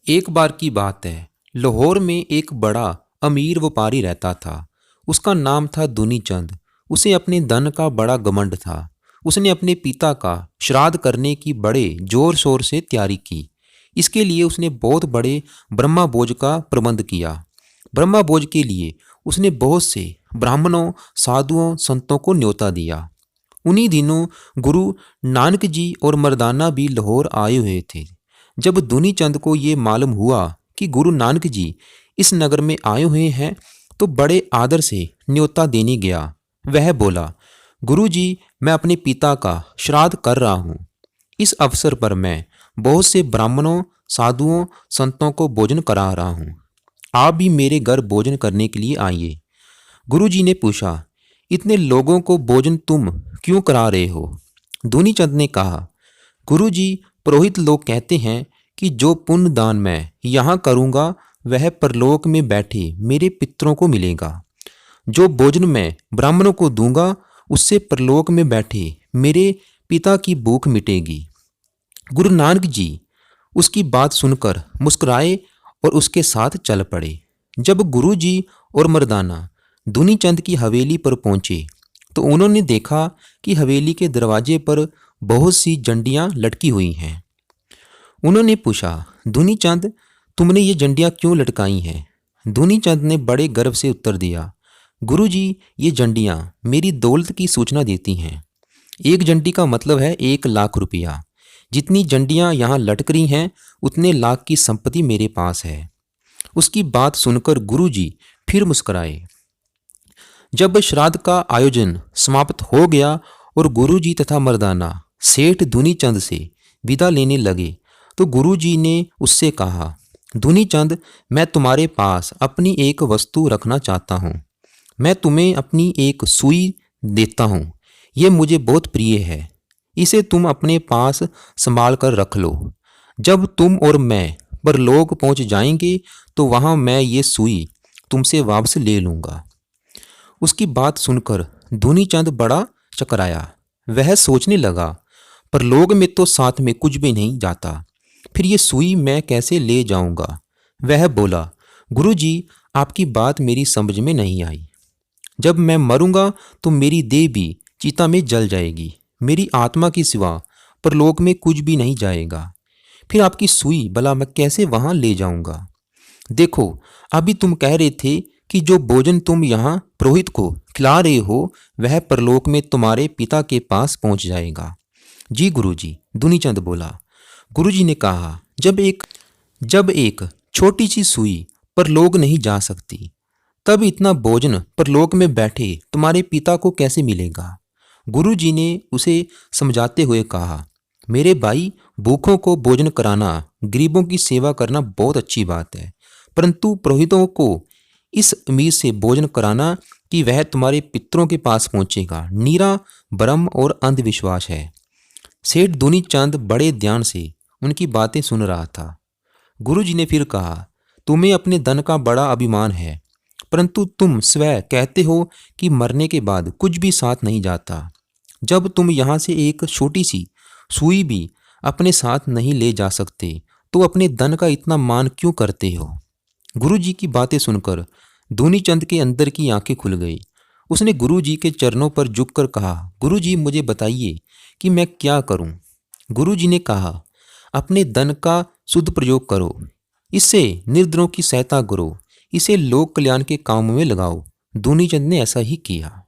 एक बार की बात है। लाहौर में एक बड़ा अमीर व्यापारी रहता था। उसका नाम था दूनी चंद। उसे अपने धन का बड़ा घमंड था। उसने अपने पिता का श्राद्ध करने की बड़े जोर शोर से तैयारी की। इसके लिए उसने बहुत बड़े ब्रह्मा भोज का प्रबंध किया। ब्रह्मा भोज के लिए उसने बहुत से ब्राह्मणों, साधुओं, संतों को न्योता दिया। उन्हीं दिनों गुरु नानक जी और मर्दाना भी लाहौर आए हुए थे। जब दूनी चंद को ये मालूम हुआ कि गुरु नानक जी इस नगर में आए हुए हैं, तो बड़े आदर से न्योता देने गया। वह बोला, गुरु जी, मैं अपने पिता का श्राद्ध कर रहा हूँ। इस अवसर पर मैं बहुत से ब्राह्मणों, साधुओं, संतों को भोजन करा रहा हूँ। आप भी मेरे घर भोजन करने के लिए आइए। गुरु जी ने पूछा, इतने लोगों को भोजन तुम क्यों करा रहे हो? दूनी चंद ने कहा, गुरु जी, पुरोहित लोग कहते हैं कि जो पुण्य दान मैं यहाँ करूँगा वह परलोक में बैठे मेरे पितरों को मिलेगा। जो भोजन मैं ब्राह्मणों को दूंगा उससे परलोक में बैठे मेरे पिता की भूख मिटेगी। गुरु नानक जी उसकी बात सुनकर मुस्कुराए और उसके साथ चल पड़े। जब गुरु जी और मर्दाना दूनी चंद की हवेली पर पहुंचे तो उन्होंने देखा कि हवेली के दरवाजे पर बहुत सी झंडियां लटकी हुई हैं। उन्होंने पूछा, दूनी चंद, तुमने ये झंडियां क्यों लटकाई हैं? दूनी चंद ने बड़े गर्व से उत्तर दिया, गुरु जी, ये झंडियां मेरी दौलत की सूचना देती हैं। एक झंडी का मतलब है 1 लाख रुपया। जितनी झंडियां यहाँ लटक रही हैं उतने लाख की संपत्ति मेरे पास है। उसकी बात सुनकर गुरु जी फिर मुस्कुराए। जब श्राद्ध का आयोजन समाप्त हो गया और गुरु जी तथा मर्दाना सेठ दूनी चंद से विदा लेने लगे तो गुरु जी ने उससे कहा, दूनी चंद, मैं तुम्हारे पास अपनी एक वस्तु रखना चाहता हूँ। मैं तुम्हें अपनी एक सुई देता हूँ। ये मुझे बहुत प्रिय है। इसे तुम अपने पास संभाल कर रख लो। जब तुम और मैं परलोक पहुँच जाएंगे तो वहाँ मैं ये सुई तुमसे वापस ले लूँगा। उसकी बात सुनकर दूनी चंद बड़ा चकराया। वह सोचने लगा, परलोक में तो साथ में कुछ भी नहीं जाता, फिर ये सुई मैं कैसे ले जाऊंगा? वह बोला, गुरु जी, आपकी बात मेरी समझ में नहीं आई। जब मैं मरूंगा तो मेरी देह भी चिता में जल जाएगी। मेरी आत्मा की सिवा परलोक में कुछ भी नहीं जाएगा। फिर आपकी सुई भला मैं कैसे वहां ले जाऊंगा? देखो, अभी तुम कह रहे थे कि जो भोजन तुम यहाँ पुरोहित को खिला रहे हो वह परलोक में तुम्हारे पिता के पास पहुंच जाएगा। जी गुरुजी, दूनी चंद बोला। गुरुजी ने कहा, जब एक छोटी सी सुई परलोक नहीं जा सकती, तब इतना भोजन परलोक में बैठे तुम्हारे पिता को कैसे मिलेगा? गुरुजी ने उसे समझाते हुए कहा, मेरे भाई, भूखों को भोजन कराना, गरीबों की सेवा करना बहुत अच्छी बात है, परंतु पुरोहितों को इस उम्मीद से भोजन कराना कि वह तुम्हारे पितरों के पास पहुंचेगा, नीरा भ्रम और अंधविश्वास है। सेठ दूनी चंद बड़े ध्यान से उनकी बातें सुन रहा था। गुरुजी ने फिर कहा, तुम्हें अपने धन का बड़ा अभिमान है, परंतु तुम स्वयं कहते हो कि मरने के बाद कुछ भी साथ नहीं जाता। जब तुम यहाँ से एक छोटी सी सुई भी अपने साथ नहीं ले जा सकते तो अपने धन का इतना मान क्यों करते हो? गुरुजी की बातें सुनकर दूनी चंद के अंदर की आंखें खुल गई। उसने गुरुजी के चरणों पर झुककर कहा, गुरुजी, मुझे बताइए कि मैं क्या करूं? गुरुजी ने कहा, अपने धन का शुद्ध प्रयोग करो, इससे निर्धनों की सहायता करो, इसे लोक कल्याण के कामों में लगाओ। दूनी चंद ने ऐसा ही किया।